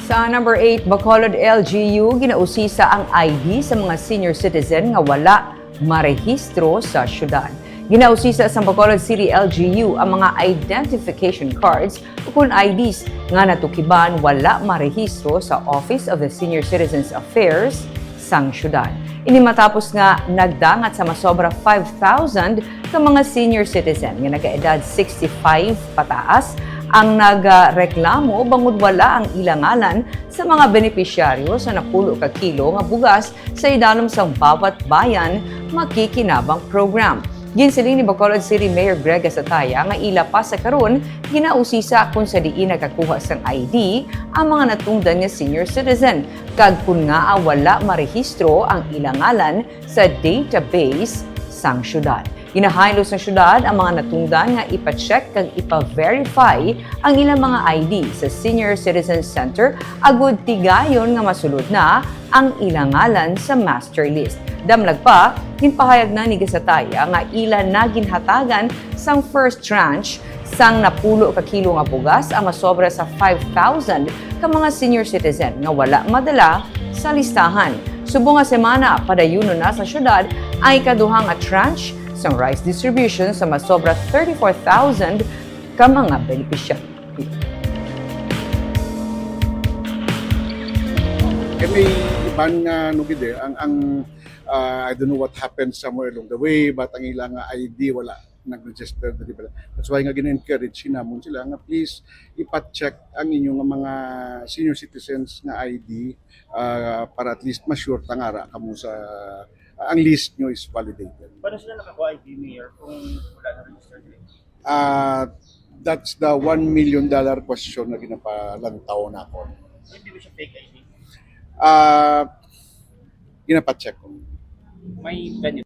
Sa number 8, Bacolod LGU, ginausisa ang ID sa mga senior citizen nga wala marehistro sa syudad. Ginausisa sa Bacolod City LGU ang mga identification cards o kung IDs nga natukiban wala marehistro sa Office of the Senior Citizens Affairs sang syudad. Ini matapos nga nagdangat sa masobra 5,000 ka mga senior citizen nga nagaedad 65 pataas ang nagreklamo bangod wala ang ilangalan sa mga benepisyaryo sa napulo ka kilo nga bugas sa idalom sang bawat bayan makikinabang program. Ginsiling ni Bacolod City Mayor Greg Asataya nga ila pa sa karon ginausisa kung sa diin nakakuha sang ID ang mga natungdan nga senior citizen kag kun nga wala marehistro ang ilangalan sa database sang syudad. Ginahaylo sa syudad ang mga natungdan nga ipa-check kag ipa-verify ang ilang mga ID sa Senior Citizen Center agud tigayon nga masulod na ang ilangalan sa master list. Damlag pa, ginpahayag na ni Gasataya nga ila na ginhatagan sang first tranche sang napulo ka kilo nga bugas ang masobra sa 5,000 ka mga senior citizen nga wala madala sa listahan. Subong nga semana padayuno na sa syudad ay ikaduhang nga tranche sang rice distribution sa masobra 34,000 ka mga benepisyaryo. May ibang nugide ang I don't know what happened somewhere along the way, but ang ilang ID wala nag-register na diba. That's why nga gina-encourage sinamon sila nga please ipa-check ang inyong mga senior citizens na ID para at least ma-sure tangara kamo sa ang list nyo is validated. Paano sila nakakuha ID, Mayor, kung wala na register nila? That's the $1 million question na ginapalantaw na ako. Hindi ba siya fake ID? Ginapacheck ko. May ganyan.